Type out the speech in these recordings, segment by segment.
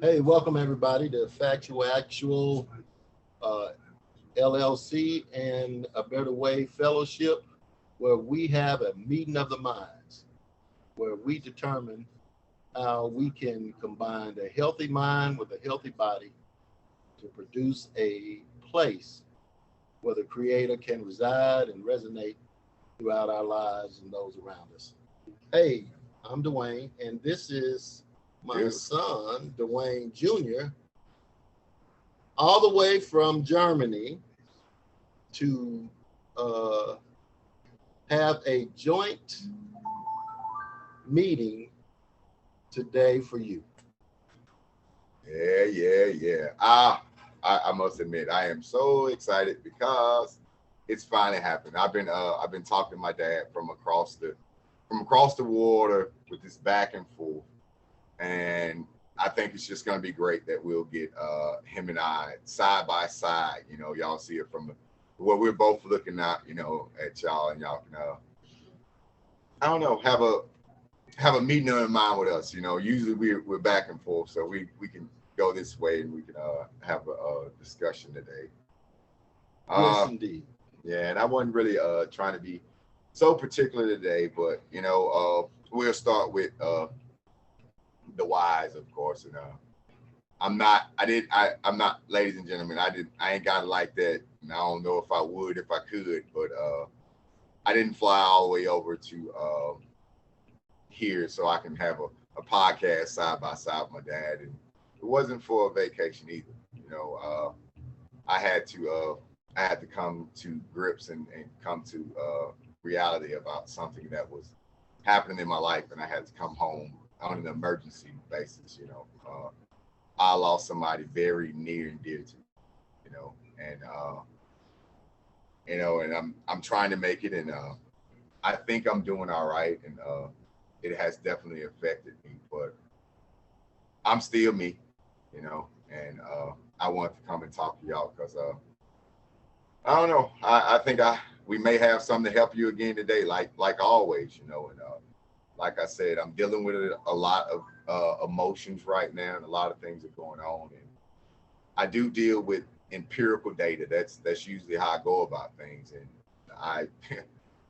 Hey, welcome everybody to Factual uh, LLC and a Better Way Fellowship, where we have a meeting of the minds, where we determine how we can combine a healthy mind with a healthy body to produce a place where the Creator can reside and resonate throughout our lives and those around us. Hey, I'm Dwayne, and this is my Beautiful. son, Dwayne Jr., all the way from Germany to uh, have a joint meeting today for you. Yeah. I must admit, I am so excited because it's finally happened. I've been talking to my dad from across the water with this back and forth, and I think it's just gonna be great that we'll get him and I side by side. Y'all see it from what we're both looking at. At y'all, and y'all can I don't know have a meeting in mind with us. Usually we're back and forth, so we can go this way and we can have a discussion today. Yes, Uh, indeed. yeah, and I wasn't really trying to be so particular today, but we'll start with the whys, of course. And I'm not, ladies and gentlemen, I ain't got it like that, and I don't know if I would if I could, but I didn't fly all the way over to here so I can have a podcast side by side with my dad. And it wasn't for a vacation either. I had to come to grips and come to reality about something that was happening in my life, and I had to come home on an emergency basis. I lost somebody very near and dear to me, and and I'm trying to make it, and I think I'm doing all right, and it has definitely affected me, but I'm still me, and I want to come and talk to y'all because I don't know. I think we may have something to help you again today, like always, and like I said, I'm dealing with a lot of emotions right now, and a lot of things are going on, and I do deal with empirical data. That's usually how I go about things, and I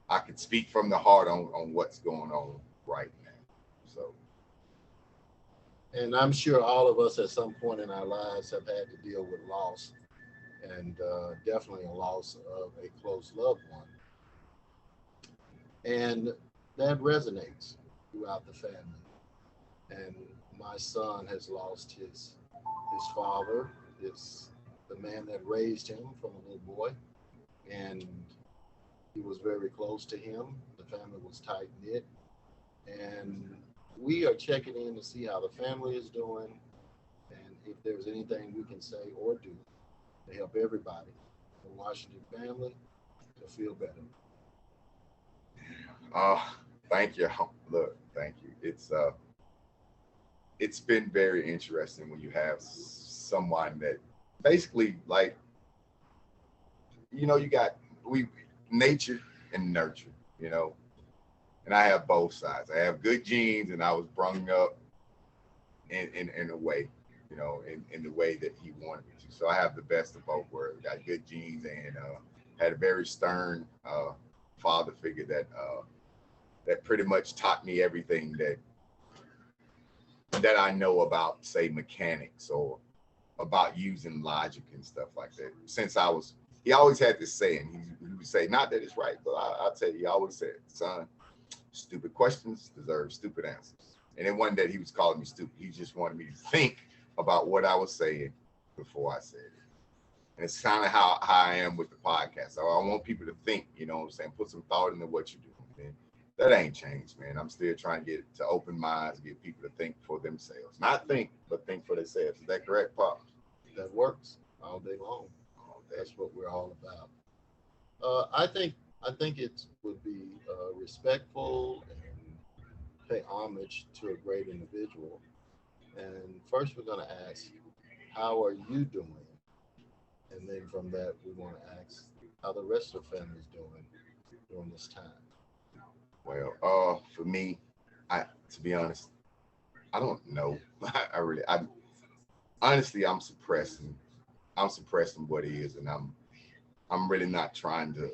I can speak from the heart on what's going on right now. So And I'm sure all of us at some point in our lives have had to deal with loss and definitely a loss of a close loved one. And that resonates throughout the family. And my son has lost his father, his the man that raised him from a little boy, and he was very close to him. The family was tight knit, and we are checking in to see how the family is doing, and if there's anything we can say or do to help everybody, the Washington family, to feel better. uh thank you. Look, thank you. It's been very interesting when you have someone that basically, like, you got we nature and nurture, you know, and I have both sides. I have good genes, and I was brought up in a way, in the way that he wanted me to. So I have the best of both worlds. Got good genes, and had a very stern father figure that pretty much taught me everything that I know about, say, mechanics or about using logic and stuff like that. Since he always had this saying. He would say, not that it's right, but I'll tell you, he always said, son, stupid questions deserve stupid answers. And it wasn't that he was calling me stupid. He just wanted me to think about what I was saying before I said it. And it's kind of how I am with the podcast. So I want people to think, what I'm saying, put some thought into what you're doing. And that ain't changed, man. I'm still trying to get to open minds, get people to think for themselves. Not think, but think for themselves. Is that correct, Pop? That works all day long. All day. That's what we're all about. I think it would be respectful and pay homage to a great individual. And first, we're going to ask, how are you doing? And then from that, we want to ask how the rest of the family is doing during this time. Well, for me, to be honest, I don't know. I honestly, I'm suppressing what is, and I'm really not trying to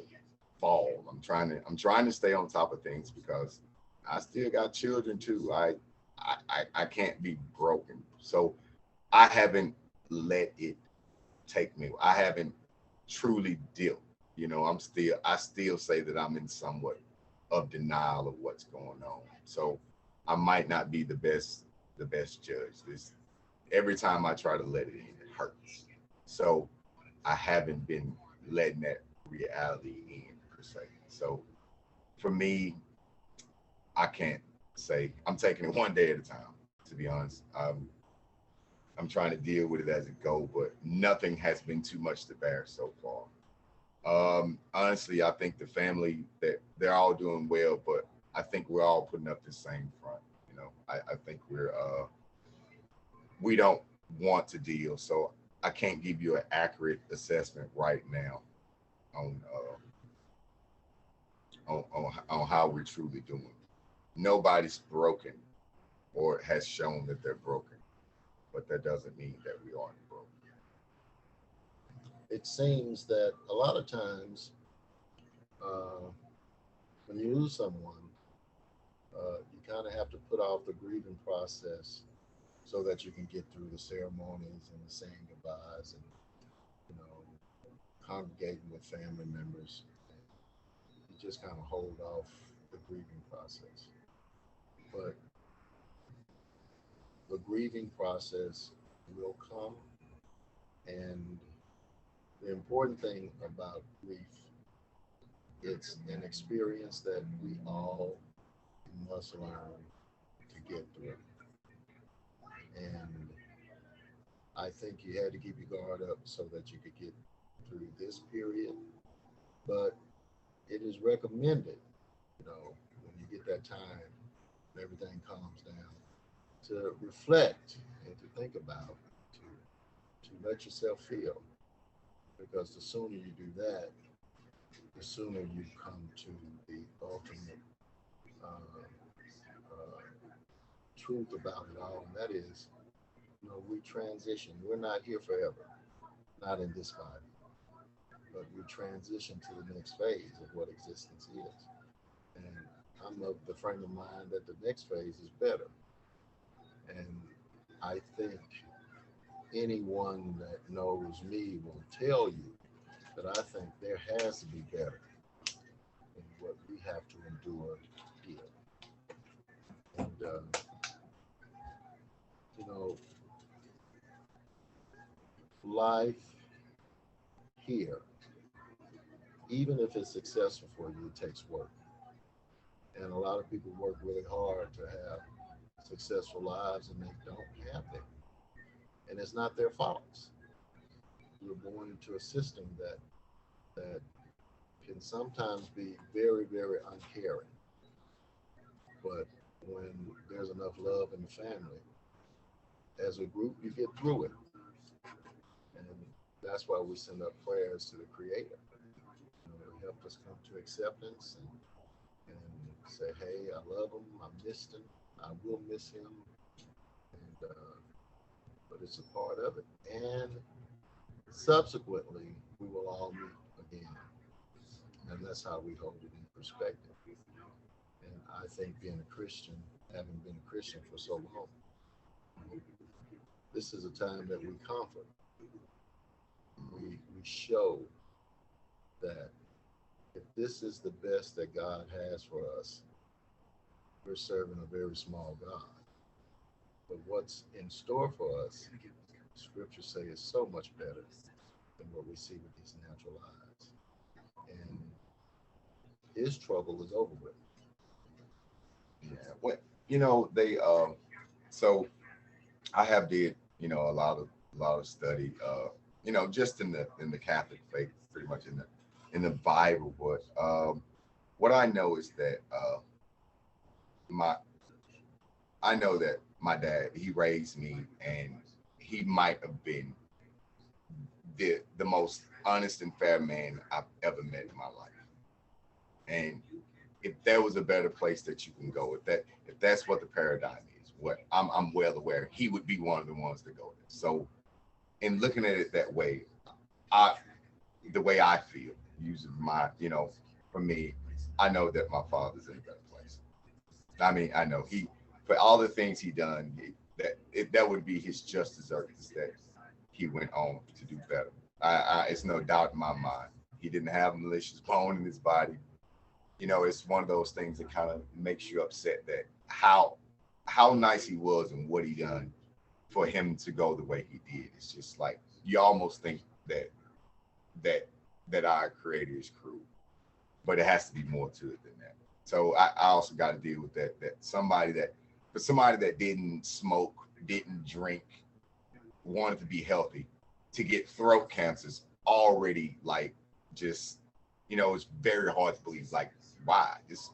fall. I'm trying to stay on top of things because I still got children too. I can't be broken. So I haven't let it take me. I haven't truly dealt. I still say that I'm in somewhat of denial of what's going on. So I might not be the best judge. This every time I try to let it in, it hurts. So I haven't been letting that reality in per se. So for me, I can't say I'm taking it one day at a time. To be honest, I'm trying to deal with it as it go, but nothing has been too much to bear so far. Honestly, I think the family that they're all doing well, but I think we're all putting up the same front. I think we don't want to deal, so I can't give you an accurate assessment right now on on how we're truly doing. Nobody's broken or has shown that they're broken, but that doesn't mean that we aren't broken. It seems that a lot of times uh, when you lose someone, you kind of have to put off the grieving process so that you can get through the ceremonies and the saying goodbyes and you know congregating with family members. You just kind of hold off the grieving process. But the grieving process will come, and the important thing about grief, it's an experience that we all must learn to get through. And I think you had to keep your guard up so that you could get through this period. But it is recommended, when you get that time, when everything calms down, to reflect and to think about, to let yourself feel. Because the sooner you do that, the sooner you come to the ultimate uh, uh, truth about it all. And that is, we transition. We're not here forever, not in this body, but we transition to the next phase of what existence is. And I'm of the frame of mind that the next phase is better. And I think anyone that knows me will tell you that I think there has to be better than what we have to endure here. And, you know, life here, even if it's successful for you, it takes work. And a lot of people work really hard to have successful lives and they don't have them. And it's not their faults. You're born into a system that can sometimes be very, very uncaring. But when there's enough love in the family, as a group, you get through it. And that's why we send up prayers to the Creator. To help us come to acceptance and say, hey, I love him, I missed him, I will miss him, and but it's a part of it. And subsequently, we will all meet again, and that's how we hold it in perspective. And I think being a Christian, having been a Christian for so long, this is a time that we comfort. We show that if this is the best that God has for us, we're serving a very small God. But what's in store for us, scriptures say, is so much better than what we see with these natural eyes. And his trouble is over with. Yeah. What they so I have did a lot of study just in the Catholic faith, pretty much in the Bible. But what I know is that my I know that my dad, he raised me, and he might have been the most honest and fair man I've ever met in my life. And if there was a better place that you can go, if that's what the paradigm is, what I'm well aware he would be one of the ones to go there. So in looking at it that way, I the way I feel, using my, for me, I know that my father's in a better place. I mean, I know he, for all the things he done, that would be his just desserts that he went on to do better. It's no doubt in my mind. He didn't have a malicious bone in his body. It's one of those things that kind of makes you upset that how nice he was and what he done for him to go the way he did. It's just like you almost think that that our creator is cruel, but it has to be more to it than that. So I also got to deal with that somebody that didn't smoke, didn't drink, wanted to be healthy, to get throat cancers already, like, just, it's very hard to believe, like, why? Just,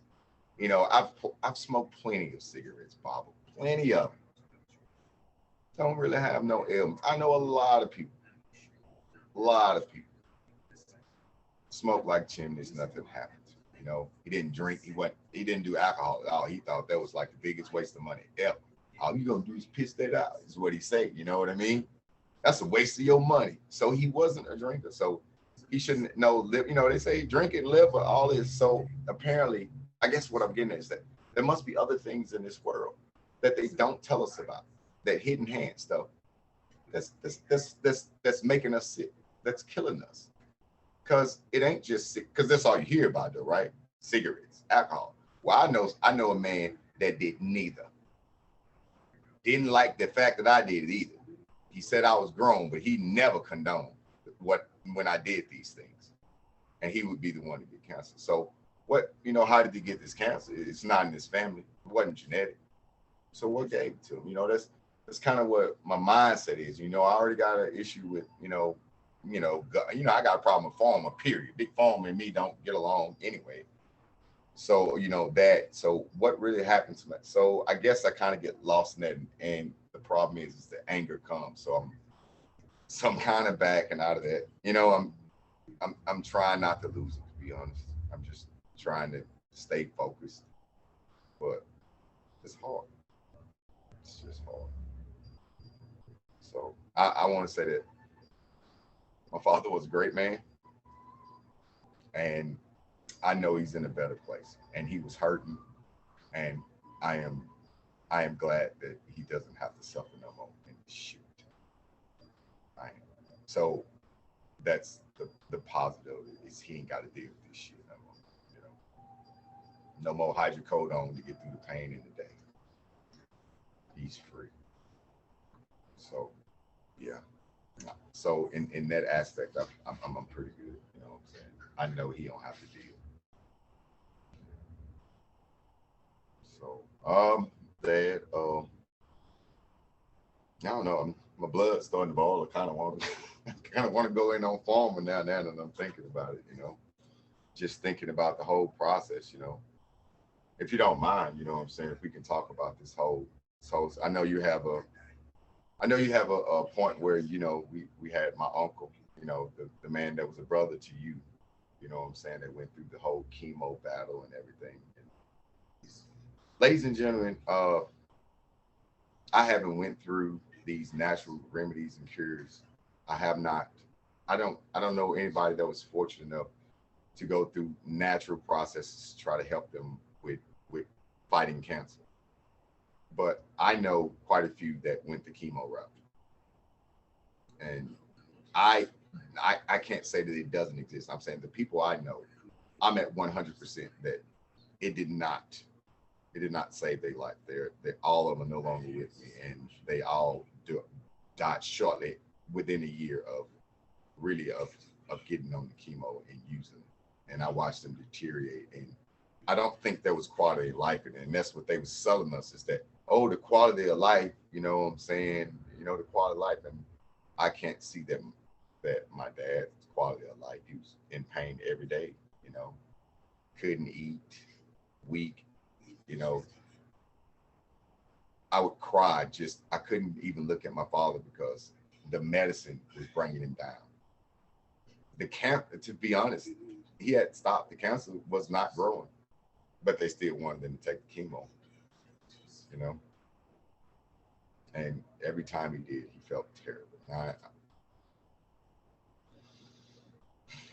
I've smoked plenty of cigarettes, Bob, plenty of them. Don't really have no ailments. I know a lot of people smoke like chimneys, nothing happened. He didn't drink, he didn't do alcohol at all. He thought that was like the biggest waste of money ever. All you gonna do is piss that out, is what he said. You know what I mean? That's a waste of your money. So he wasn't a drinker. So he shouldn't know live. They say drink and live, but all this. So apparently, I guess what I'm getting at is that there must be other things in this world that they don't tell us about. That hidden hand stuff that's making us sick. That's killing us. Because it ain't just sick. Because that's all you hear about, though, right? Cigarettes, alcohol. Well, I know a man that did neither. Didn't like the fact that I did it either. He said I was grown, but he never condoned when I did these things, and he would be the one to get cancer. So what, how did he get this cancer? It's not in his family. It wasn't genetic. So what gave it to him? That's kind of what my mindset is. I already got an issue with, I got a problem with Pharma, period. Big Pharma and me don't get along anyway. So, so what really happened to me? So I guess I kind of get lost in that. And the problem is the anger comes. So I'm kind of backing out of that. I'm trying not to lose it, to be honest. I'm just trying to stay focused, but it's hard. It's just hard. So I want to say that my father was a great man, and I know he's in a better place, and he was hurting, and I am I am glad that he doesn't have to suffer no more. And shoot, I am. So that's the positive is he ain't got to deal with this shit no more. You know, no more hydrocodone to get through the pain in the day. He's free. So yeah. So in that aspect, I'm pretty good. You know what I'm saying? I know he don't have to deal. So that I don't know. My blood's starting to boil. I kind of want to kind of want to go in on Pharma now that I'm thinking about it. You know, just thinking about the whole process. You know, if you don't mind, you know what I'm saying. If we can talk about this whole, so I know you have a point where we had my uncle, the man that was a brother to you, you know what I'm saying, that went through the whole chemo battle and everything. And ladies and gentlemen, I haven't went through these natural remedies and cures. I have not. I don't know anybody that was fortunate enough to go through natural processes to try to help them with fighting cancer. But I know quite a few that went the chemo route, and I I can't say that it doesn't exist. I'm saying the people I know, I'm at 100% that it did not it did not save their life. They all of them are no longer with me, and they all died shortly within a year of really of getting on the chemo and using it. And I watched them deteriorate, and I don't think there was quality of life in it. And that's what they were selling us is that, oh, the quality of life, you know what I'm saying, the quality of life. And I can't see that my dad's quality of life, he was in pain every day, you know, couldn't eat, weak, you know. I would cry, just I couldn't even look at my father because the medicine was bringing him down. The cancer, to be honest, he had stopped. The cancer was not growing, but they still wanted him to take the chemo, you know. And every time he did, he felt terrible.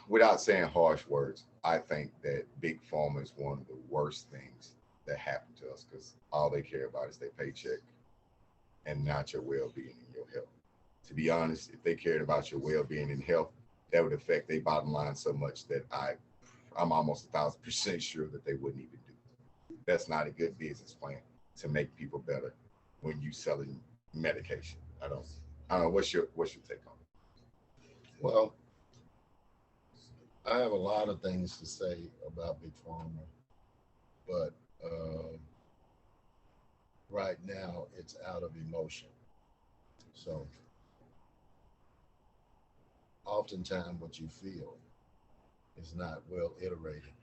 Without saying harsh words, I think that big pharma is one of the worst things that happened to us because all they care about is their paycheck and not your well-being and your health. To be honest, if they cared about your well-being and health, that would affect their bottom line so much that I'm almost 1,000% sure that they wouldn't even do it. That's not a good business plan to make people better when you selling medication. I don't know. What's your take on Well, I have a lot of things to say about Big Pharma, but right now it's out of emotion. So oftentimes what you feel is not well iterated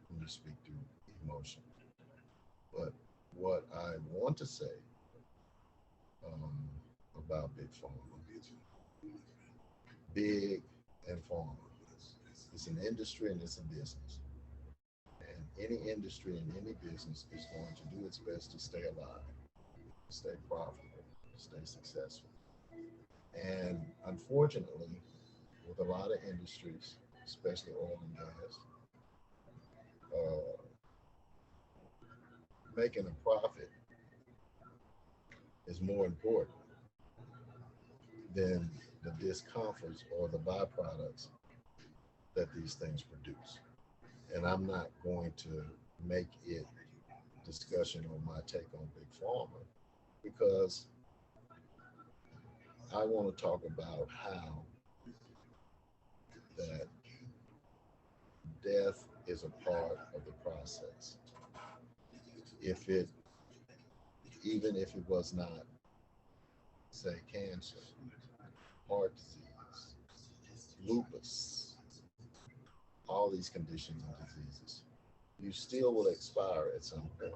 when you speak through emotion. But what I want to say um, about Big Pharma, big and pharma, it's an industry and it's a business. And any industry and any business is going to do its best to stay alive, stay profitable, stay successful. And unfortunately, with a lot of industries, especially oil and gas, uh, making a profit is more important than the discomforts or the byproducts that these things produce. And I'm not going to make it discussion on my take on Big Pharma because I want to talk about how that death is a part of the process. If it, even if it was not, say, cancer, heart disease, lupus, all these conditions and diseases, you still will expire at some point,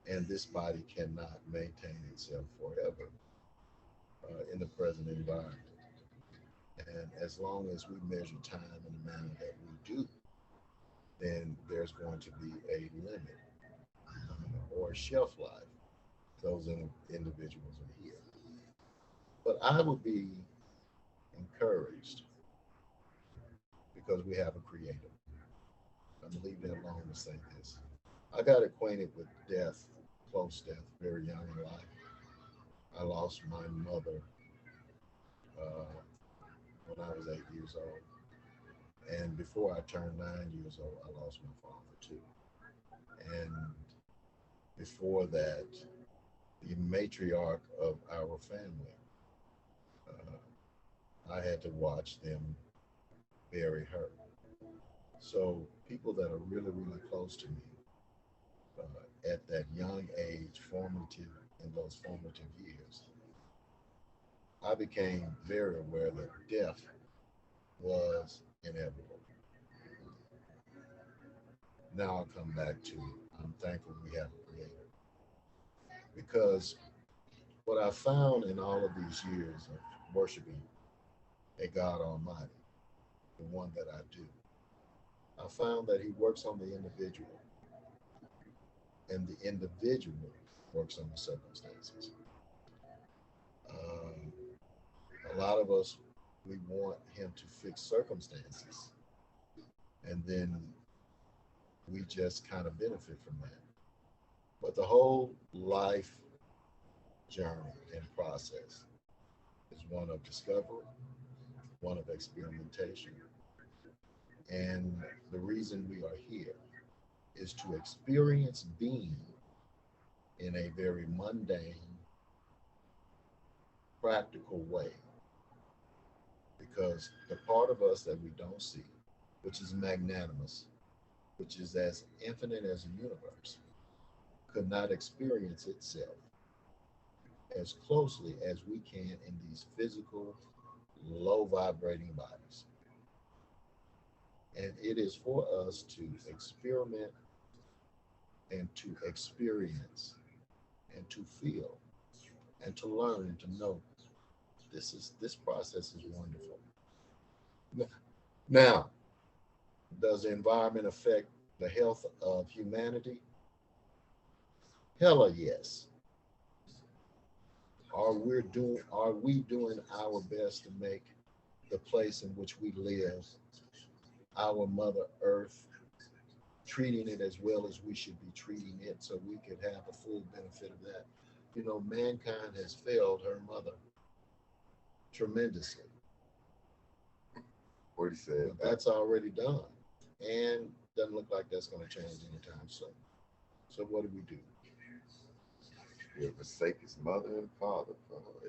and this body cannot maintain itself forever in the present environment. And as long as we measure time in the manner that we do, then there's going to be a limit or a shelf life. Those individuals are here. But I would be encouraged because we have a creator. I'm gonna leave that alone to say this. I got acquainted with death, close death, very young in life. I lost my mother uh, when I was 8 years old. And before I turned 9 years old, I lost my father too. And before that, the matriarch of our family, I had to watch them bury her. So people that are really, really close to me at that young age, formative, in those formative years, I became very aware that death was inevitable. Now I'll come back to I'm thankful we have a creator because what I found in all of these years of worshiping a God Almighty, the one that I do, I found that He works on the individual and the individual works on the circumstances. Um, a lot of us, we want Him to fix circumstances and then we just kind of benefit from that. But the whole life journey and process is one of discovery, one of experimentation. And the reason we are here is to experience being in a very mundane, practical way. Because the part of us that we don't see, which is magnanimous, which is as infinite as the universe, could not experience itself as closely as we can in these physical, low vibrating bodies. And it is for us to experiment and to experience and to feel and to learn and to know this process is wonderful. Now, does the environment affect the health of humanity? Hella yes. are we doing our best to make the place in which we live, our Mother Earth, treating it as well as we should be treating it so we could have the full benefit of that. You know, mankind has failed her mother tremendously. What he said. But that's already done. And doesn't look like that's going to change anytime soon. So what do we do? He'll forsake his mother and father.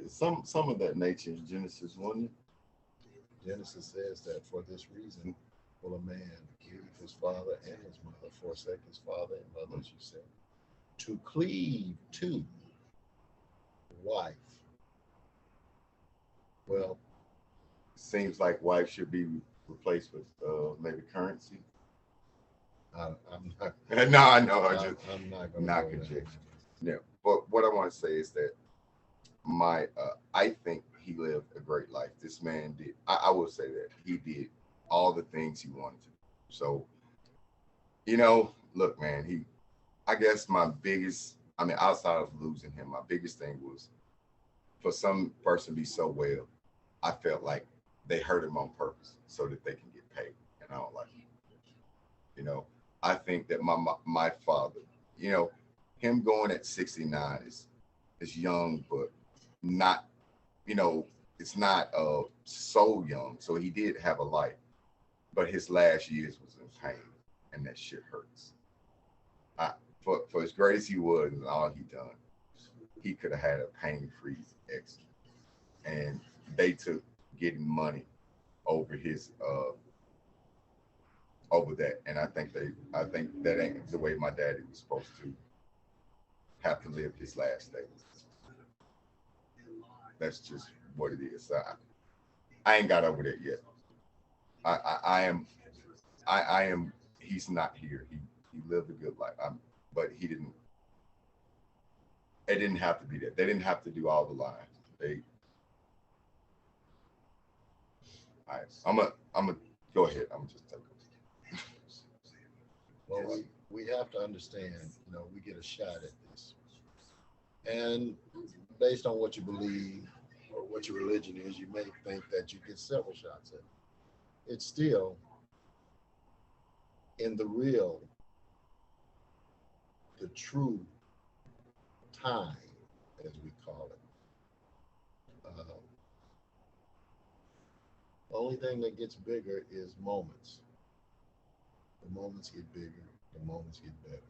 Some of that nature in Genesis, wasn't it? Genesis says that for this reason will a man leave his father and his mother, forsake his father and mother, as you said, to cleave to the wife. Well, Seems like wife should be replaced with maybe currency. I'm not. No, I know. I'm not going to not conjecture. Yeah, but what I want to say is that I think he lived a great life. This man did. I will say that he did all the things he wanted to. So, look, man. I guess my biggest. I mean, outside of losing him, my biggest thing was for some person to be so well. I felt like they hurt him on purpose so that they can get paid, and I don't like it. I think that my father, him going at 69 is young, but not, it's not so young. So he did have a life, but his last years was in pain, and that shit hurts. For as great as he was and all he done, he could have had a pain-free exit, and they took getting money over his over that, and I think that ain't the way my daddy was supposed to have to live his last days. That's just what it is. I ain't got over that yet. I am I am. He's not here. He lived a good life. But he didn't. It didn't have to be that. They didn't have to do all the lines. I'm a go ahead. I'm just take it. Well, we have to understand, we get a shot at this. And based on what you believe or what your religion is, you may think that you get several shots at it. It's still in the true time, as we call it. The only thing that gets bigger is moments. The moments get bigger, the moments get better.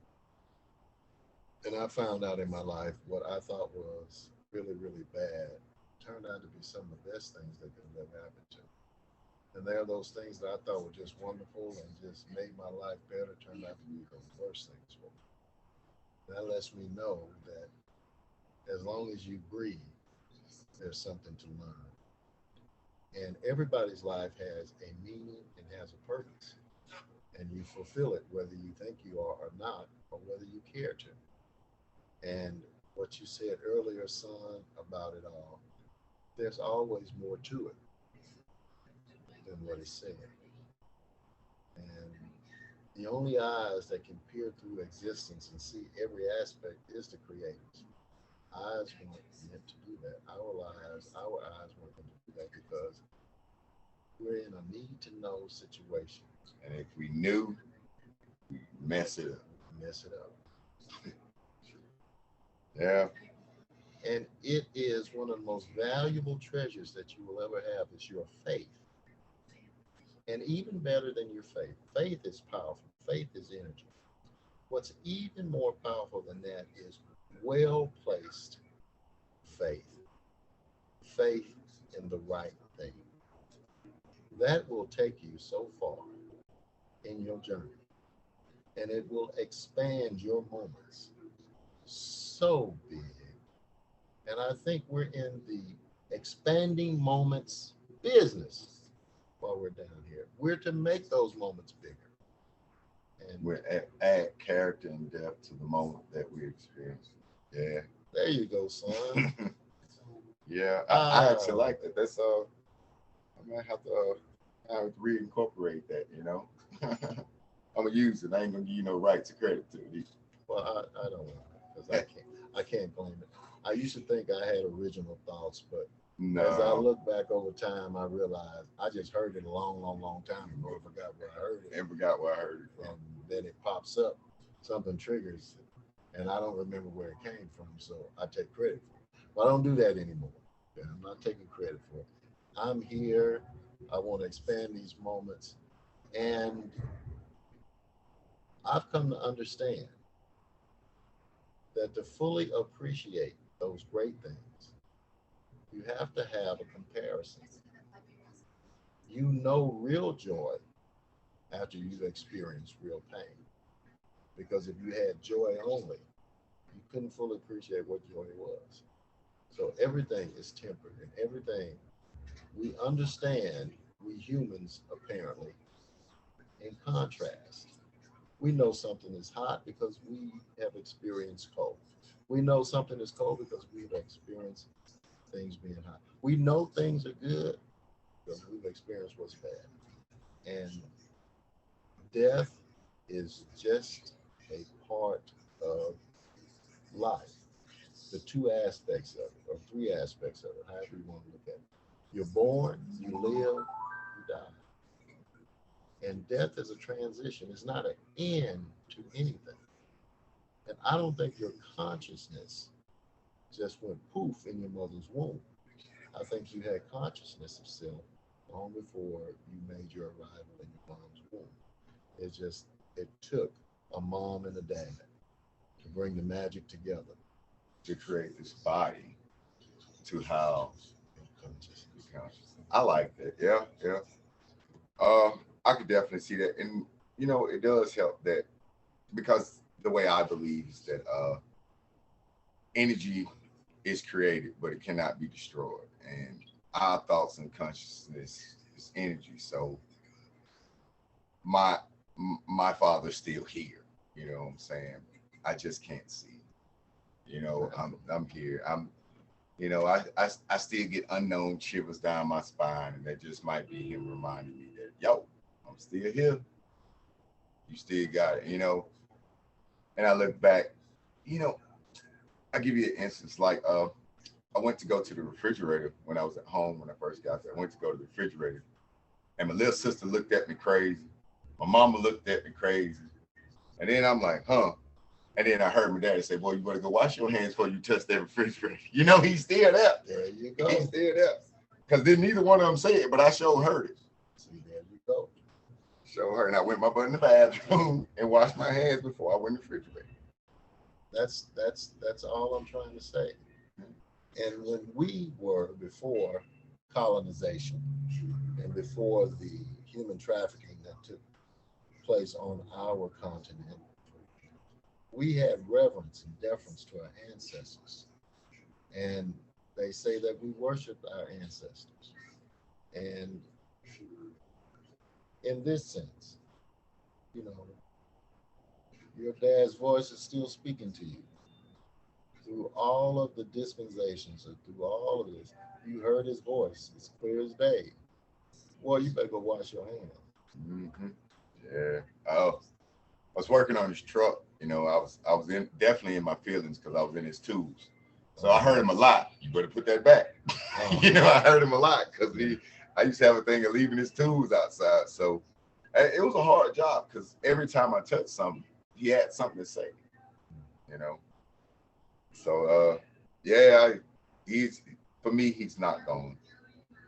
And I found out in my life what I thought was really, really bad turned out to be some of the best things that could have ever happened to me. And there are those things that I thought were just wonderful and just made my life better turned out to be the worst things for me. That lets me know that as long as you breathe, there's something to learn. And everybody's life has a meaning and has a purpose. And you fulfill it whether you think you are or not, or whether you care to. And what you said earlier, son, about it all, there's always more to it than what is said. And the only eyes that can peer through existence and see every aspect is the Creator's. Eyes weren't meant to do that. Our eyes weren't meant to do that because we're in a need to know situation. And if we knew, we mess it up. Mess it up. Yeah. And it is one of the most valuable treasures that you will ever have is your faith. And even better than your faith is powerful. Faith is energy. What's even more powerful than that is well placed faith. Faith in the right thing. That will take you so far in your journey, and it will expand your moments so big. And I think we're in the expanding moments business while we're down here. We're to make those moments bigger. And we add character and depth to the moment that we experience. Yeah. There you go, son. Yeah, I actually like that. That's I might have to reincorporate that. I'm gonna use it. I ain't gonna give you no rights or credit to it. Well, I don't want it because I can't blame it. I used to think I had original thoughts, but as I No, look back over time, I realized I just heard it a long, long, long time ago. I forgot where I heard it, and forgot where I heard it from. and then it pops up, something triggers it, and I don't remember where it came from, so I take credit for it. But I don't do that anymore. Okay? I'm not taking credit for it. I'm here. I want to expand these moments, and I've come to understand that to fully appreciate those great things, you have to have a comparison. You know real joy after you've experienced real pain. Because if you had joy only, you couldn't fully appreciate what joy was. So everything is tempered and everything we understand, we humans apparently, in contrast. We know something is hot because we have experienced cold. We know something is cold because we've experienced things being hot. We know things are good because we've experienced what's bad. And death is just a part of life. The two aspects of it, or three aspects of it, however you want to look at it. You're born, you live, you die. And death is a transition, it's not an end to anything. And I don't think your consciousness just went poof in your mother's womb. I think you had consciousness of self long before you made your arrival in your mom's womb. It just, it took a mom and a dad to bring the magic together. To create this body to house Consciousness. the conscious. I like that. Yeah, yeah. I could definitely see that, and it does help that because the way I believe is that energy is created, but it cannot be destroyed, and our thoughts and consciousness is energy. So my my father's still here. You know what I'm saying? I just can't see. I'm here. I still get unknown shivers down my spine, and that just might be him reminding me that, yo, I'm still here. You still got it. And I look back, you know, I give you an instance. Like, I went to go to the refrigerator when I was at home when I first got there. I went to go to the refrigerator, and my little sister looked at me crazy. My mama looked at me crazy, and then I'm like, huh. And then I heard my daddy say, boy, you better go wash your hands before you touch that refrigerator. He's still there. There you go. He's still there. Because then neither one of them said it, but I sure heard it. See, there you go. Sure heard. And I went my butt in the bathroom and washed my hands before I went in the refrigerator. That's all I'm trying to say. And when we were before colonization and before the human trafficking that took place on our continent, we had reverence and deference to our ancestors. And they say that we worship our ancestors. And in this sense, you know, your dad's voice is still speaking to you through all of the dispensations and through all of this. You heard his voice. It's clear as day. Well, you better go wash your hands. Mm-hmm. Yeah. Oh, I was working on his truck. I was definitely in my feelings because I was in his tools. So I heard him a lot. You better put that back. I heard him a lot because I used to have a thing of leaving his tools outside. So it was a hard job because every time I touched something, he had something to say. You know. So yeah, he's for me. He's not gone.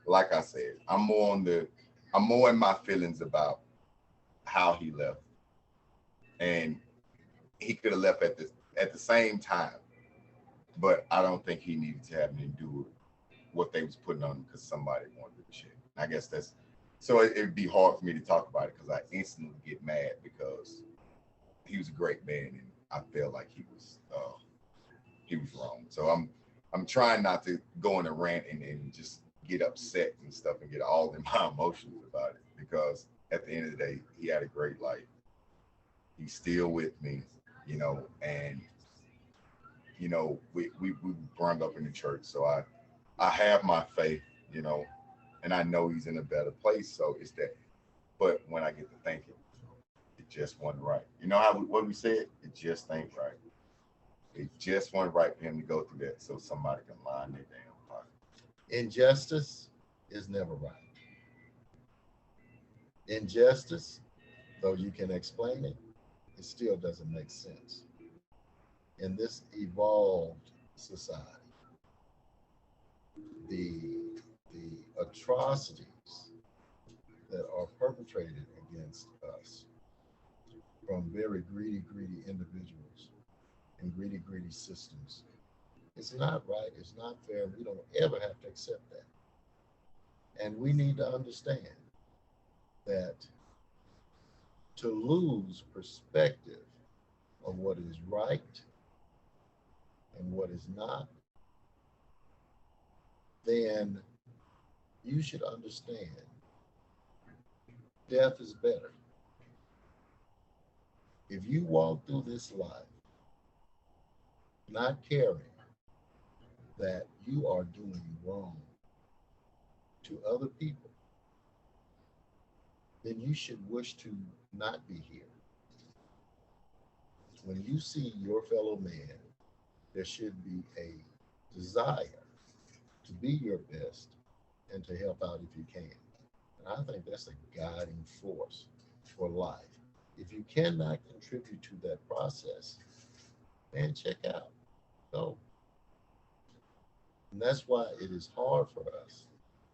Like I said, I'm more in my feelings about how he left, and he could have left at the same time, but I don't think he needed to have endured what they was putting on him because somebody wanted the shit. I guess that's so it'd be hard for me to talk about it because I instantly get mad because he was a great man and I felt like he was wrong. So I'm trying not to go in a rant and just get upset and stuff and get all in my emotions about it because at the end of the day, he had a great life. He's still with me, and we brought up in the church, so I have my faith, and I know he's in a better place. So it's that. But when I get to thinking, it just wasn't right. You know what we said? It just ain't right. It just wasn't right for him to go through that, so somebody can line their damn pocket. Injustice is never right. Injustice, though you can explain it, it still doesn't make sense. In this evolved society, the atrocities that are perpetrated against us from very greedy individuals and greedy systems, it's not right, it's not fair. We don't ever have to accept that. And we need to understand that to lose perspective of what is right and what is not, then you should understand death is better. If you walk through this life not caring that you are doing wrong to other people, then you should wish to not be here. When you see your fellow man, there should be a desire to be your best and to help out if you can. And I think that's a guiding force for life. If you cannot contribute to that process, man, check out. Go. And that's why it is hard for us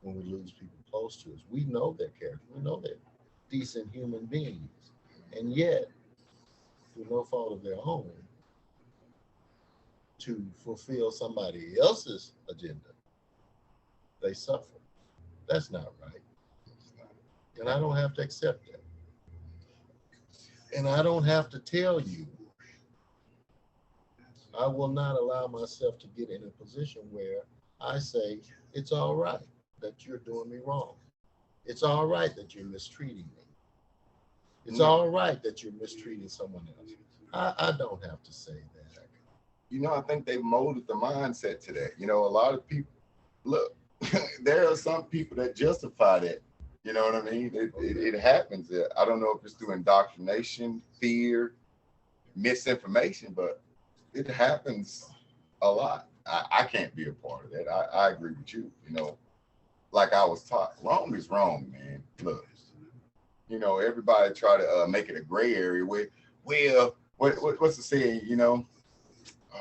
when we lose people close to us. We know their character. We know they're decent human beings. And yet, through no fault of their own, to fulfill somebody else's agenda, they suffer. That's not right. And I don't have to accept that. And I don't have to tell you. I will not allow myself to get in a position where I say, it's all right that you're doing me wrong. It's all right that you're mistreating me. It's all right that you're mistreating someone else. I don't have to say that. You know, I think they molded the mindset to that. You know, a lot of people, look, there are some people that justify that. You know what I mean? It happens. I don't know if it's through indoctrination, fear, misinformation, but it happens a lot. I can't be a part of that. I agree with you. You know, like I was taught, wrong is wrong, man. Look, you know, everybody try to make it a gray area where, well, what's the saying, you know?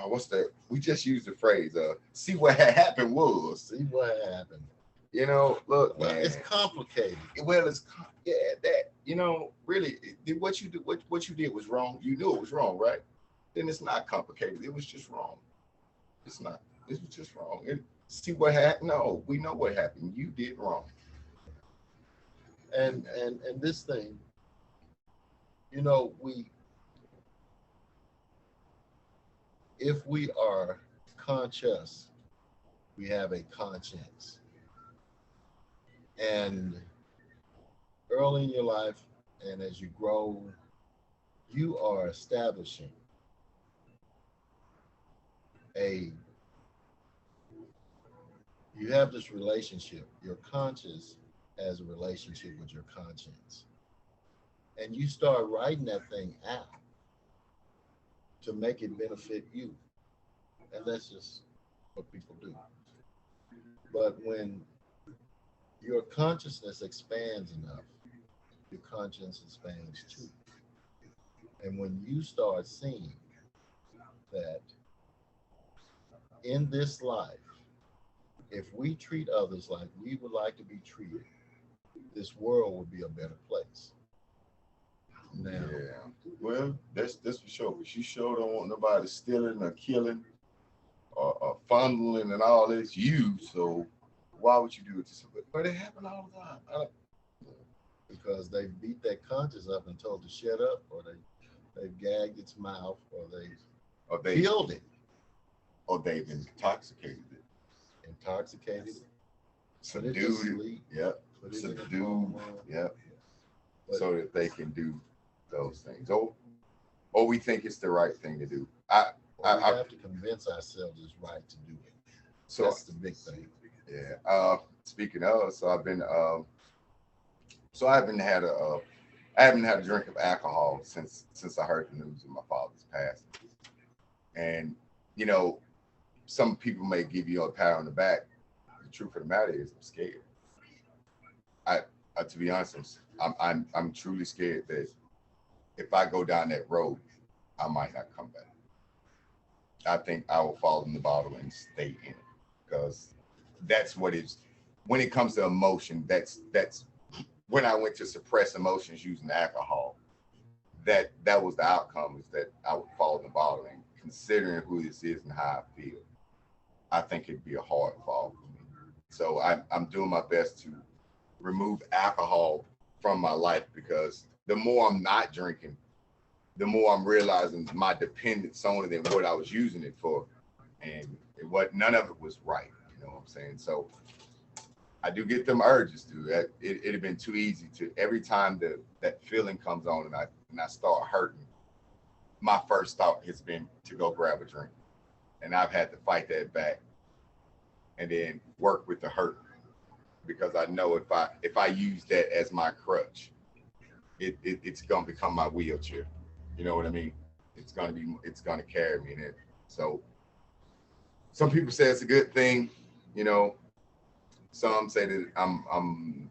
What's that? We just used the phrase, see what happened was. See what happened. You know, look, Well, man, it's complicated. Well, yeah, that, you know, really, what you did, what you did was wrong. You knew it was wrong, right? Then it's not complicated. It was just wrong. It's not. It was just wrong. And see what happened? No, we know what happened. You did wrong. And this thing, you know, if we are conscious, we have a conscience. And early in your life and as you grow, you are establishing you have this relationship. Your conscience has a relationship with your conscience. And you start writing that thing out to make it benefit you. And that's just what people do. But when your consciousness expands enough, your conscience expands too. And when you start seeing that in this life, if we treat others like we would like to be treated, this world would be a better place. Now, Yeah. Well, that's for sure. But you sure don't want nobody stealing or killing or fondling and all this. You, so why would you do it to somebody? But it happens all the time. Because they beat that conscience up and told to shut up, or they've gagged its mouth, or they killed it, or they've intoxicated it, subdued it. Yep. Subdued. Yep. So that they can do those things. Or we think it's the right thing to do. We have to convince ourselves it's right to do it. So that's the big thing. Yeah. Speaking of, so I haven't had a drink of alcohol since I heard the news of my father's passing. And you know, some people may give you a pat on the back. The truth of the matter is, I'm scared. I, to be honest, I'm truly scared that if I go down that road, I might not come back. I think I will fall in the bottle and stay in it because that's what it's. When it comes to emotion, that's when I went to suppress emotions using alcohol. That was the outcome is that I would fall in the bottle. And considering who this is and how I feel, I think it'd be a hard fall for me. So I'm doing my best to remove alcohol from my life because the more I'm not drinking, the more I'm realizing my dependence on it and what I was using it for. And none of it was right. You know what I'm saying? So I do get them urges to that. It'd have been too easy to every time that feeling comes on and I start hurting, my first thought has been to go grab a drink. And I've had to fight that back and then work with the hurt because I know if I use that as my crutch, it's gonna become my wheelchair. You know what I mean? It's gonna carry me in it. So some people say it's a good thing, you know. Some say that I'm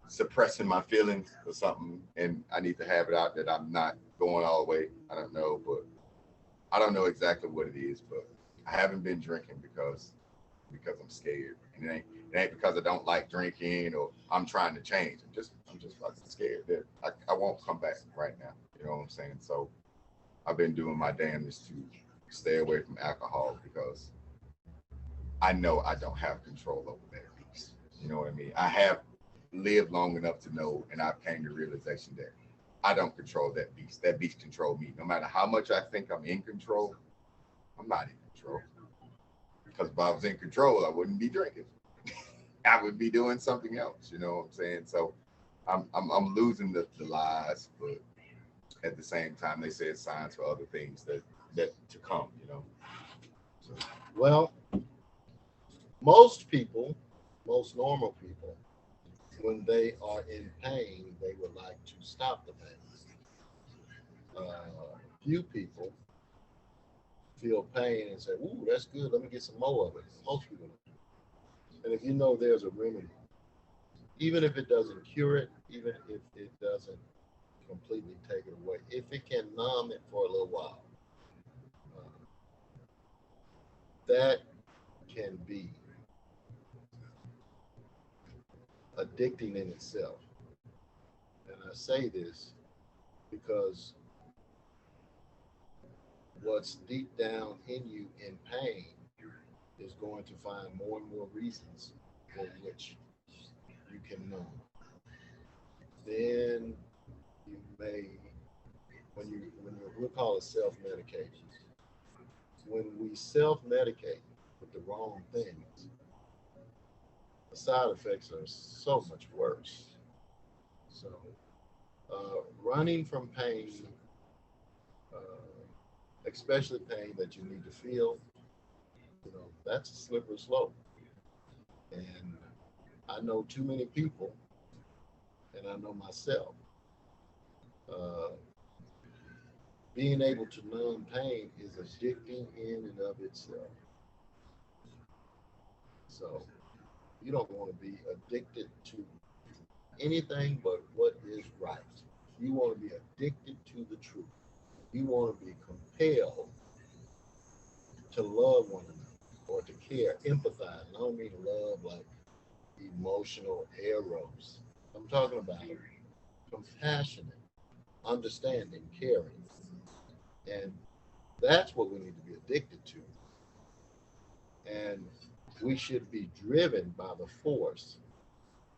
suppressing my feelings or something, and I need to have it out that I'm not going all the way. I don't know, but I don't know exactly what it is. But I haven't been drinking because I'm scared, and it ain't because I don't like drinking or I'm trying to change. I'm just fucking scared that I won't come back right now. You know what I'm saying? So I've been doing my damnedest to stay away from alcohol because I know I don't have control over that beast. You know what I mean? I have lived long enough to know, and I've came to realization that I don't control that beast. That beast controls me. No matter how much I think I'm in control, I'm not in control. Because if I was in control, I wouldn't be drinking. I would be doing something else. You know what I'm saying? So I'm losing the lies, but at the same time, they say it's signs for other things that to come. You know. So, Well, most people, most normal people, when they are in pain, they would like to stop the pain. Few people feel pain and say, "Ooh, that's good. Let me get some more of it." Most people don't. And if you know there's a remedy, even if it doesn't cure it, even if it doesn't completely take it away, if it can numb it for a little while, uh, that can be addicting in itself. And I say this because what's deep down in you in pain is going to find more and more reasons for which you can numb. Then you may, when you we'll call it self-medication. When we self-medicate with the wrong things, the side effects are so much worse. So, running from pain, uh, especially pain that you need to feel, that's a slippery slope. And I know too many people, and I know myself. Uh, Being able to numb pain is addicting in and of itself. So you don't want to be addicted to anything but what is right. You want to be addicted to the truth. You want to be compelled to love one another or to care, empathize. And I don't mean love like emotional eros. I'm talking about compassionate, understanding, caring. And that's what we need to be addicted to. And we should be driven by the force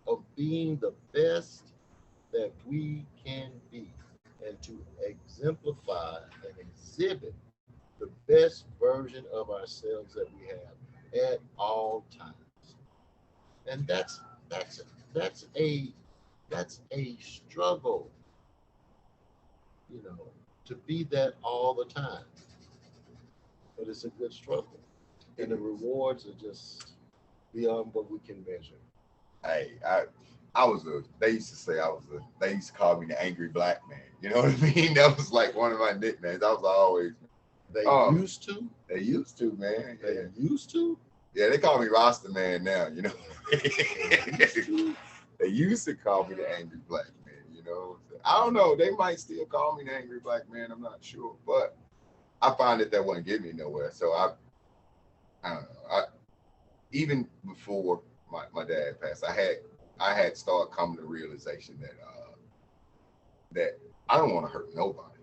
of being the best that we can be and to exemplify and exhibit the best version of ourselves that we have at all times. And that's that's a that's a struggle, you know, to be that all the time. But it's a good struggle. And the rewards are just beyond what we can measure. hey, I was they used to say they used to call me the angry black man. You know what I mean? That was like one of my nicknames. I was always, They um, used to. They used to, man. They Yeah. used to. Yeah, they call me Rasta Man now, you know. Used to. They used to call me the angry black man, you know. I don't know. They might still call me the angry black man. I'm not sure. But I find that wasn't getting me nowhere. So I don't know. Even before my dad passed, I had started coming to realization that I don't want to hurt nobody.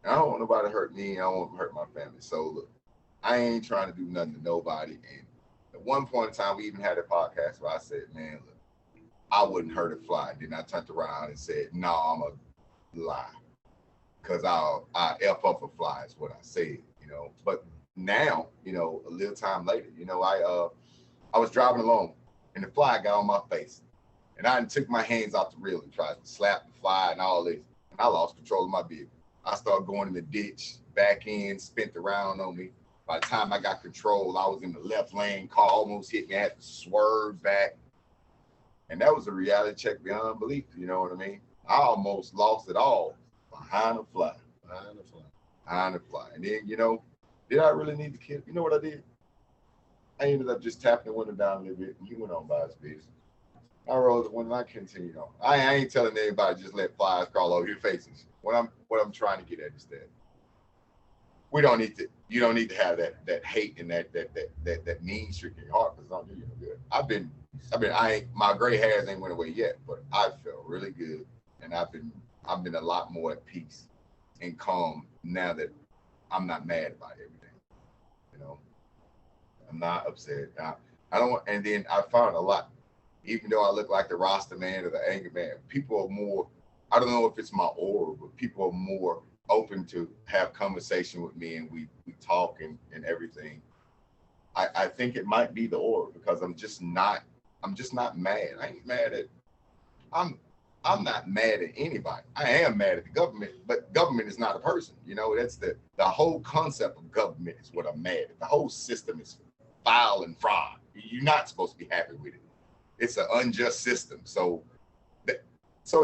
I don't want nobody to hurt me. I don't want to hurt my family. So look, I ain't trying to do nothing to nobody. And at one point in time, we even had a podcast where I said, man, look, I wouldn't hurt a fly. Then I turned around and said, no, I'm a lie. Because I F up a fly is what I said, you know. But now, you know, a little time later, you know, I was driving along and the fly got on my face. And I took my hands off the reel and tried to slap the fly and all this. And I lost control of my vehicle. I started going in the ditch, back end, spent around on me. By the time I got control, I was in the left lane, car almost hit me. I had to swerve back. And that was a reality check beyond belief, you know what I mean? I almost lost it all behind a fly. Behind the fly. Behind the fly. And then, you know, did I really need the kid? You know what I did? I ended up just tapping the window down a little bit and he went on by his business. I rolled the window and I continued on. I ain't telling anybody just let flies crawl over your faces. What I'm trying to get at is that you don't need to have that hate and that mean streak in your heart because it's not doing you no good. My gray hairs ain't went away yet, but I felt really good and I've been a lot more at peace and calm now that I'm not mad about everything. You know, I'm not upset. I don't want, and then I found a lot, even though I look like the Rasta man or the anger man, people are more, I don't know if it's my aura, but people are more open to have conversation with me and we talk and everything. I think it might be the aura because I'm just not mad. I ain't mad at I'm not mad at anybody. I am mad at the government, but government is not a person. You know, that's the whole concept of government is what I'm mad at. The whole system is foul and fraud. You're not supposed to be happy with it. It's an unjust system. So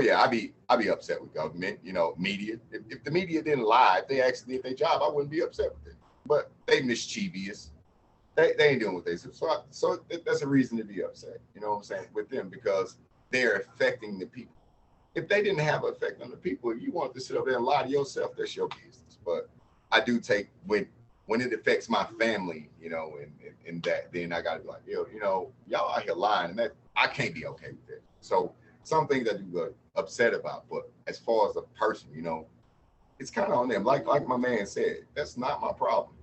yeah, I'd be upset with government, you know, media. If the media didn't lie, if they actually did their job, I wouldn't be upset with them. But they mischievous. They ain't doing what they said. So that's a reason to be upset, you know what I'm saying, with them because they're affecting the people. If they didn't have an effect on the people, if you want to sit up there and lie to yourself, that's your business. But I do take when it affects my family, you know, and that, then I gotta be like, yo, you know, y'all out here lying, and that I can't be okay with that. So some things I do get upset about, but as far as a person, you know, it's kind of on them. Like my man said, that's not my problem.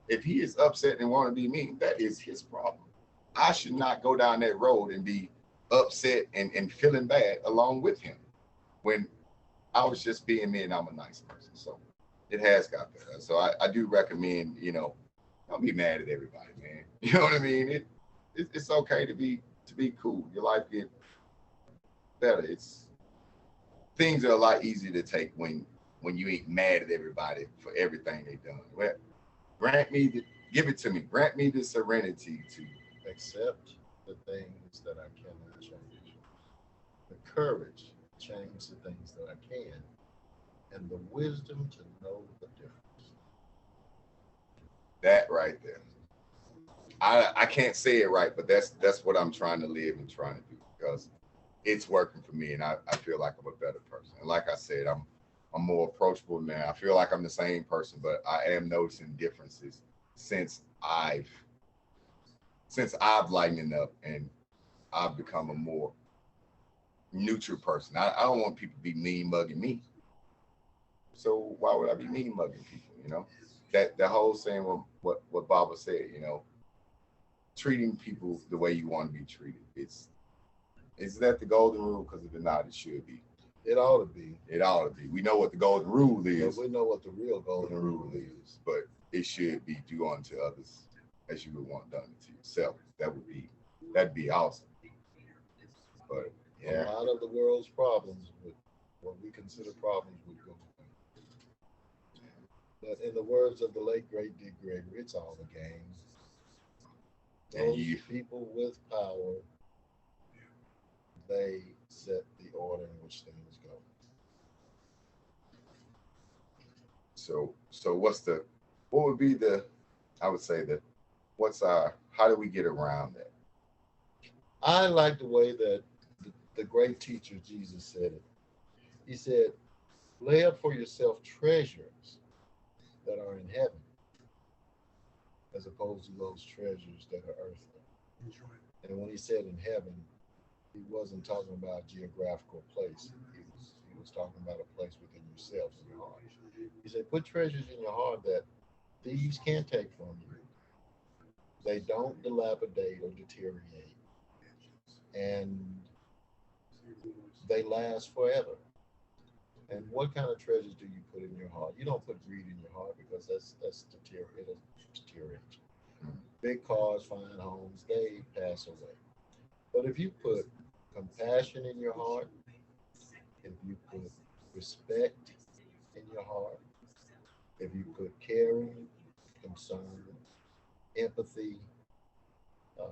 If he is upset and want to be mean, that is his problem. I should not go down that road and be upset and feeling bad along with him when I was just being me and I'm a nice person. So it has got better. So I do recommend, you know, don't be mad at everybody, man. You know what I mean? It's okay to be cool. Your life get better. Things are a lot easier to take when you ain't mad at everybody for everything they done. Well, give it to me. Grant me the serenity to Accept the things that I cannot change. The courage to change the things that I can. And the wisdom to know the difference. that right there. I can't say it right, but that's what I'm trying to live and trying to do because it's working for me and I feel like I'm a better person. And like I said, I'm more approachable now. I feel like I'm the same person, but I am noticing differences since I've lightened up and I've become a more neutral person. I don't want people to be mean mugging me. So why would I be mean mugging people? You know, that the whole saying what Baba said. You know, treating people the way you want to be treated. Is that the golden rule? Because if it's not, it should be. It ought to be. It ought to be. We know what the golden rule But is. we know what the real golden rule is. But it should be do unto others as you would want done to yourself. That'd be awesome. But A yeah, lot of the world's problems with what we consider problems would go away. But in the words of the late great Dick Gregory, it's all a game. and Those you people with power, they set the order in which things go. so what would be the I would say that how do we get around that? I like the way that the great teacher Jesus said it. He said, lay up for yourself treasures that are in heaven, as opposed to those treasures that are earthly. And when he said in heaven, he wasn't talking about a geographical place. He was talking about a place within yourself, in your heart. He said, put treasures in your heart that thieves can't take from you. They don't dilapidate or deteriorate, and they last forever. And what kind of treasures do you put in your heart? You don't put greed in your heart because that's deteriorate. It'll deteriorate. Big cars, fine homes, they pass away. But if you put compassion in your heart, if you put respect in your heart, if you put caring, concern, empathy, uh,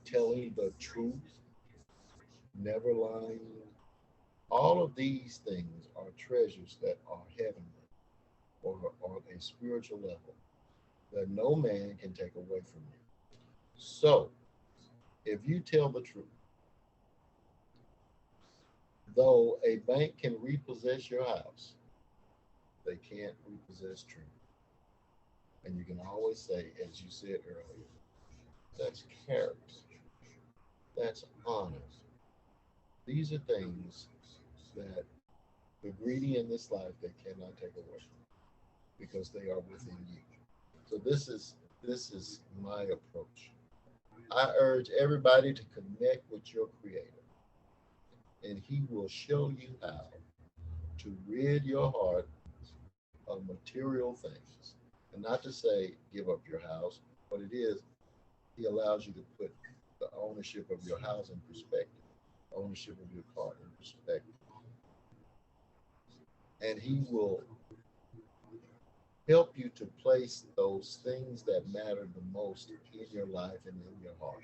telling the truth, never lying, all of these things are treasures that are heavenly or on a spiritual level that no man can take away from you. So, if you tell the truth, though a bank can repossess your house, they can't repossess truth. And you can always say, as you said earlier, that's character, that's honor. These are things that the greedy in this life they cannot take away because they are within you. So this is my approach. I urge everybody to connect with your creator, and he will show you how to rid your heart of material things. And not to say give up your house. What it is, he allows you to put the ownership of your house in perspective, ownership of your car in perspective. And he will help you to place those things that matter the most in your life and in your heart.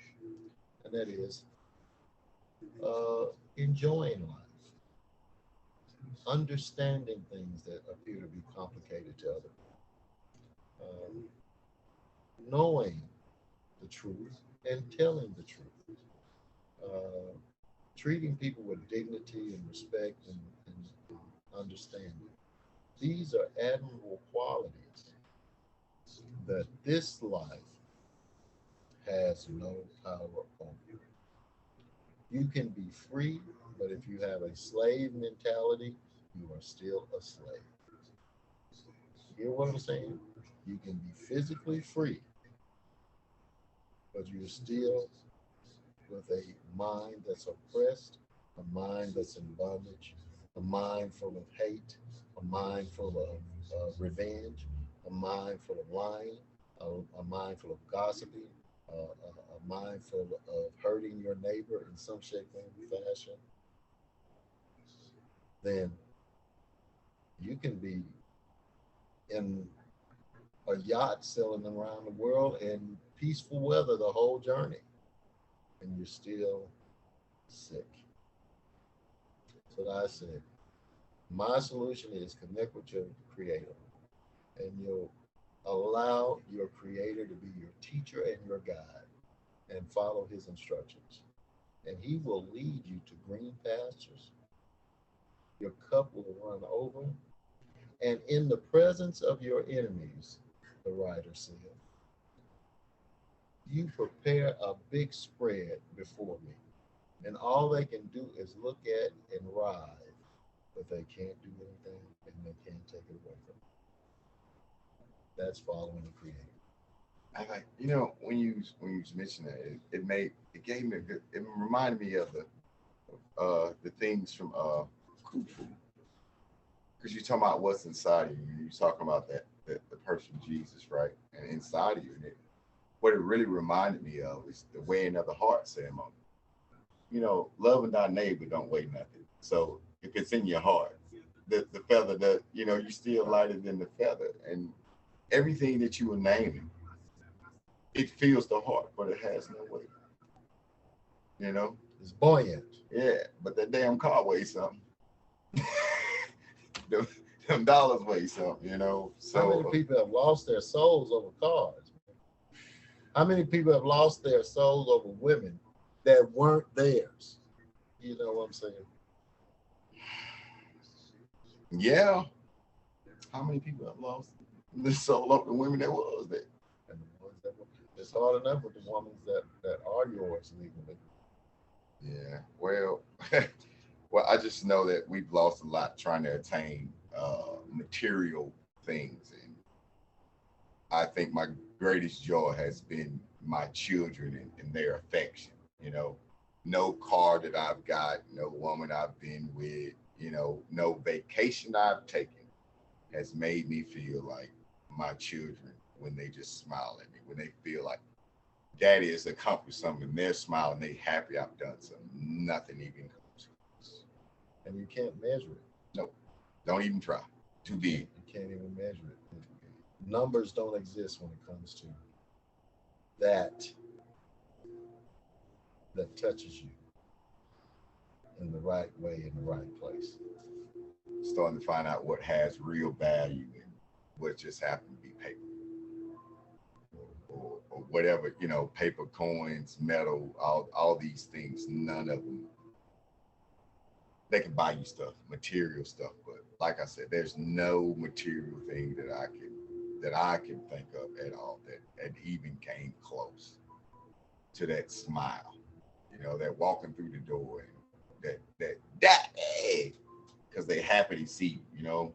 And that is uh, enjoying life, understanding things that appear to be complicated to other people, knowing the truth and telling the truth, uh, treating people with dignity and respect and understanding. These are admirable qualities that this life has no power over. You can be free, but if you have a slave mentality, you are still a slave. You hear what I'm saying? You can be physically free, but you're still with a mind that's oppressed, a mind that's in bondage, a mind full of hate, a mind full of revenge, a mind full of lying, a mind full of gossiping, a mind full of hurting your neighbor in some shape or fashion, then you can be in a yacht sailing around the world in peaceful weather the whole journey, and you're still sick. So I said, my solution is connect with your creator, and you'll allow your creator to be your teacher and your guide, and follow his instructions. And he will lead you to green pastures. Your cup will run over. And in the presence of your enemies, the writer said, you prepare a big spread before me. And all they can do is look at and ride, but they can't do anything and they can't take it away from you. That's following the creator. I like, when you mentioned that, it gave me a good, it reminded me of the things from Khufu, because you're talking about what's inside of you. You're talking about the person Jesus, right? And inside of you, and what it really reminded me of is the weighing of the heart ceremony. Loving thy neighbor don't weigh nothing. So if it's in your heart, the feather that you still lighter than the feather, and everything that you were naming, it fills the heart, but it has no weight. You know, It's buoyant. yeah. But that damn car weighs something. the, them dollars weigh something, How many So people have lost their souls over cars? How many people have lost their souls over women that weren't theirs? You know what I'm saying? yeah, how many people have lost the soul of the women that was there? And the ones that were, it's hard enough with the women that are yours legally. Yeah, well, well, I just know that we've lost a lot trying to attain material things, and I think my greatest joy has been my children and their affection. You know, no car that I've got, no woman I've been with, no vacation I've taken has made me feel like my children when they just smile at me, when they feel like daddy has accomplished something, they're smiling, they happy I've done something. Nothing even comes close. And you can't measure it. No, don't even try. Too big. You can't even measure it. Numbers don't exist when it comes to that that touches you in the right way, in the right place. Starting to find out what has real value and what just happened to be paper or whatever, paper, coins, metal, all these things. None of them, they can buy you stuff, material stuff, but like I said, there's no material thing that I can think of at all that even came close to that smile. That walking through the door and that hey, because they happy to see you.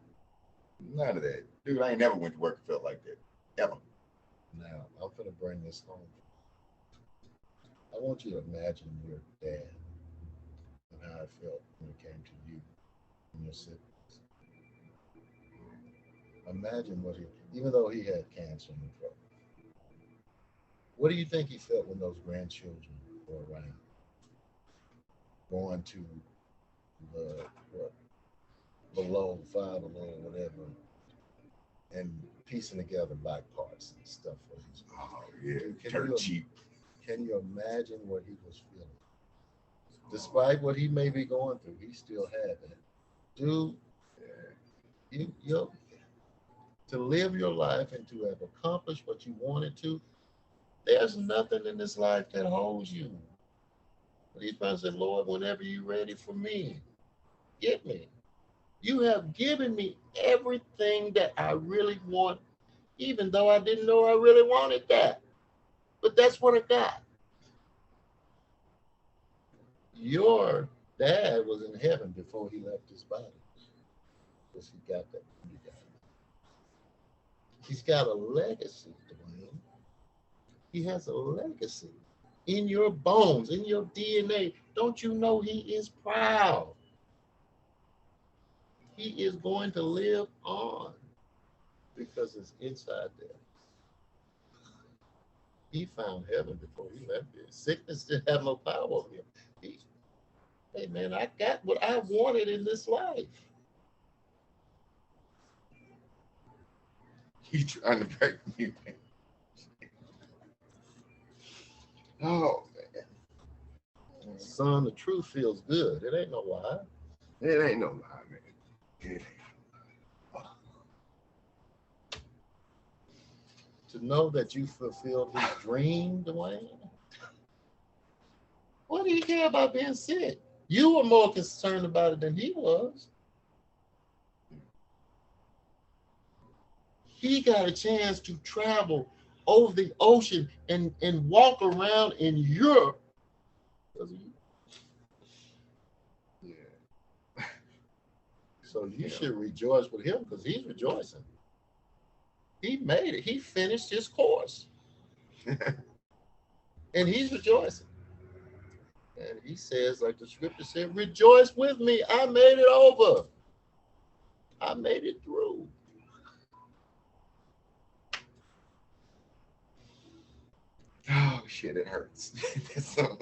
None of that, dude. I ain't never went to work and felt like that ever. Now, I'm going to bring this home. I want you to imagine your dad and how it felt when it came to you and your siblings. Imagine what even though he had cancer in the throat, what do you think he felt when those grandchildren were around, going to the what, below, five below, whatever, and piecing together bike parts and stuff for his. Oh yeah, Can dirt you cheap. can you imagine what he was feeling? Despite what he may be going through, he still had that. Dude, you to live your life and to have accomplished what you wanted to, there's nothing in this life that holds you. But he's trying to say, Lord, whenever you're ready for me, get me. You have given me everything that I really want, even though I didn't know I really wanted that. But that's what I got. Your dad was in heaven before he left his body. Because he got that. You got it. He's got a legacy, Dwayne. He has a legacy in your bones, in your DNA. Don't you know he is proud? He is going to live on because it's inside there. He found heaven before he left it. Sickness didn't have no power over him. He, hey man, I got what I wanted in this life. He trying to break me. Oh man, Son, the truth feels good. It ain't no lie. it ain't no lie, man. It ain't. To know that you fulfilled his dream, Dwayne. What do you care about being sick? You were more concerned about it than he was. He got a chance to travel over the ocean and walk around in Europe. Yeah. So you should rejoice with him because he's rejoicing. He made it. He finished his course. And he's rejoicing. And he says, like the scripture said, rejoice with me. I made it over. I made it through. Oh shit, it hurts. So,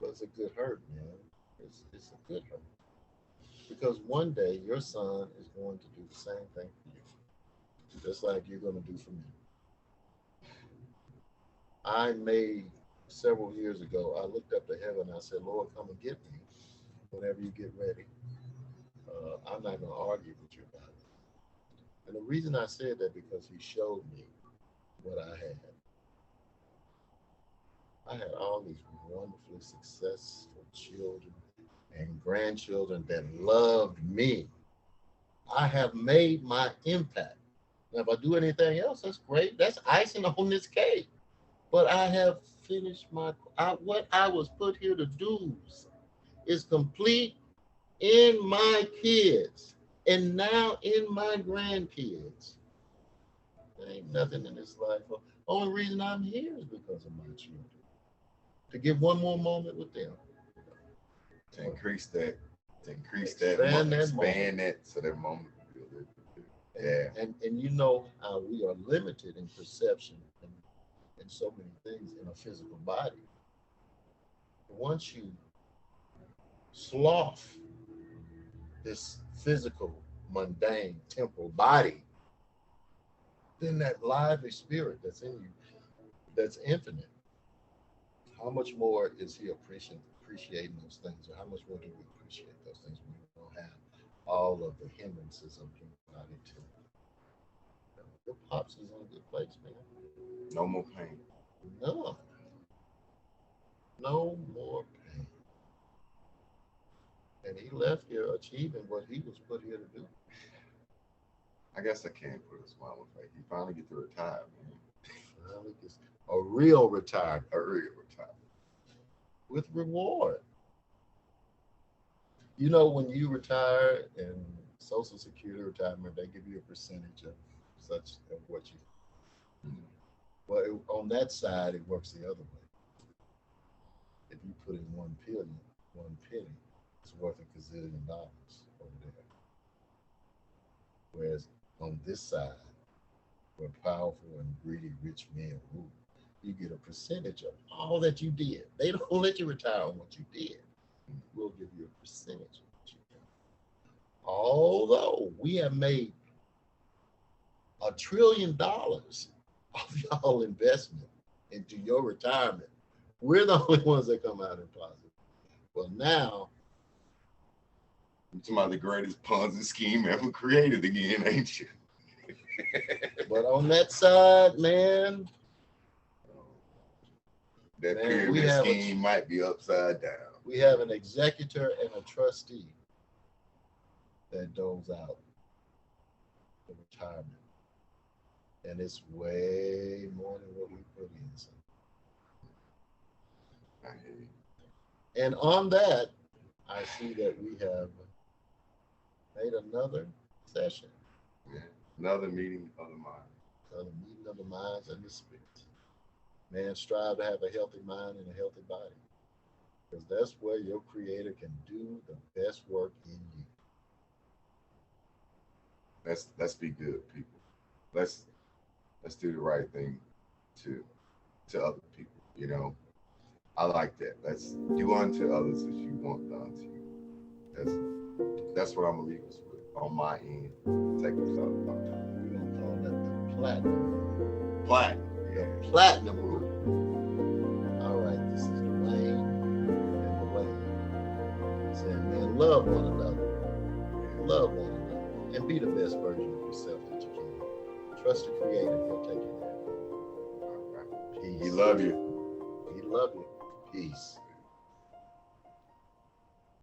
But it's a good hurt, man. It's a good hurt. Because one day your son is going to do the same thing for you. Just like you're going to do for me. I made several years ago, I looked up to heaven and I said, Lord, come and get me whenever you get ready. I'm not going to argue with you about it. And the reason I said that because he showed me what I had. I had all these wonderfully successful children and grandchildren that loved me. I have made my impact. Now, if I do anything else, that's great. That's icing on this cake. But I have finished what I was put here to do is complete in my kids and now in my grandkids. There ain't nothing in this life. The only reason I'm here is because of my children. To give one more moment with them. To increase that, expand that so that moment. Yeah. And you know how we are limited in perception and so many things in a physical body. Once you slough this physical, mundane, temporal body, then that lively spirit that's in you, that's infinite, how much more is he appreciating those things, or how much more do we appreciate those things when we don't have all of the hindrances of human body too? Your pops is in a good place, man. No more pain. None. No more pain. And he left here achieving what he was put here to do. I guess I can't put a smile on my face. He finally gets to retire, man. Finally gets a real retirement. A real retirement. With reward. You know, when you retire in Social Security retirement, they give you a percentage of what you. Well, on that side, it works the other way. If you put in 1 penny, it's worth a gazillion dollars over there. Whereas on this side, where powerful and greedy rich men rule, you get a percentage of all that you did. They don't let you retire on what you did. We'll give you a percentage of what you did. Although we have made $1 trillion of y'all investment into your retirement, we're the only ones that come out in positive. Well, now you're talking about the greatest Ponzi scheme ever created again, ain't you? But on that side, man, that pyramid scheme might be upside down. We have an executor and a trustee that doles out the retirement. And it's way more than what we put in. So. I hear you. And on that, I see that we have made another session. Yeah. Another meeting of the mind. Another meeting of the minds and the spirits. Man, strive to have a healthy mind and a healthy body. Because that's where your creator can do the best work in you. Let's be good, people. Let's do the right thing to other people, you know. I like that. Let's do unto others as you want done to you. That's what I'm gonna leave us with on my end. Take us out. We're gonna call that the platinum. Platinum. The platinum rule. All right, this is Dwayne and Dwayne saying, man, love one another. Love one another. And be the best version of yourself that you can. Trust the Creator, He'll take you there. All right. Peace. He love you. He love you. Peace.